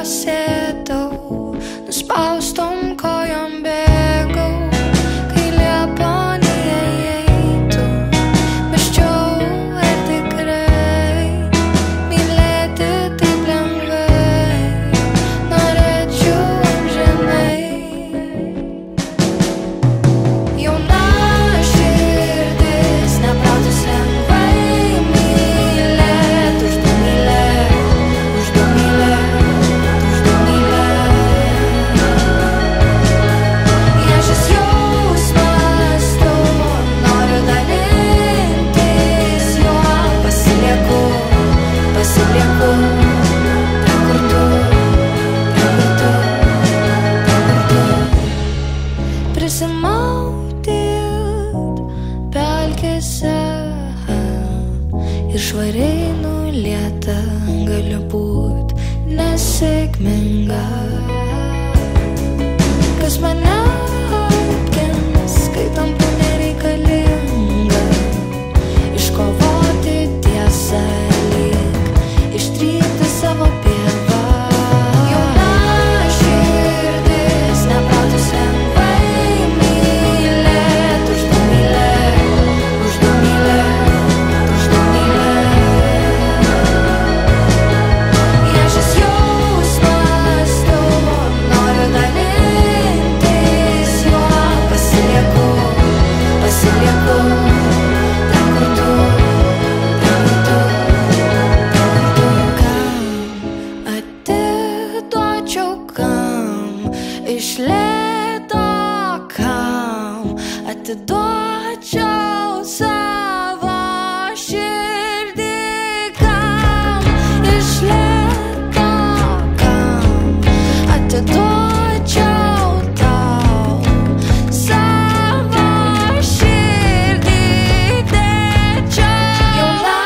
sėdau, nuspaustom kojom bėgau, kai Liepa neįeitų. Mąsčiau, ar tikrai mylėti taip lengvai, norėčiau amžinai. Jauna širdis nepratus lengvai mylėt, už du mylėt, už du mylėt, už du mylėt. Jei šis jausmas tu, noriu dalintis juo, pasilieku, pasilieku ten, kur tu, ten, kur tu, ten, kur tu. Prisimaudyt pelkėse ir švariai nulieta, galiu būt nesėkminga. Kas mane apgins, kai tampu nereikalinga, iškovoti tiesą lyg ištrykti savo pievą. Jauna širdis nepratus lengvai mylėt, už du mylėt, už du mylėt, už du mylėt. Jei šis jausmas tu, noriu dalintis juo, pasilieku, pasilieku ten, kur tu, ten, kur tu, ten, kur tu. Kam atiduočiau, kam iš lėto, kam atiduočiau savo širdį, kam iš lėto, kam atiduočiau tau savo širdį, tėčia. Jauna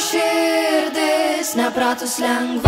širdis nepratus lengvai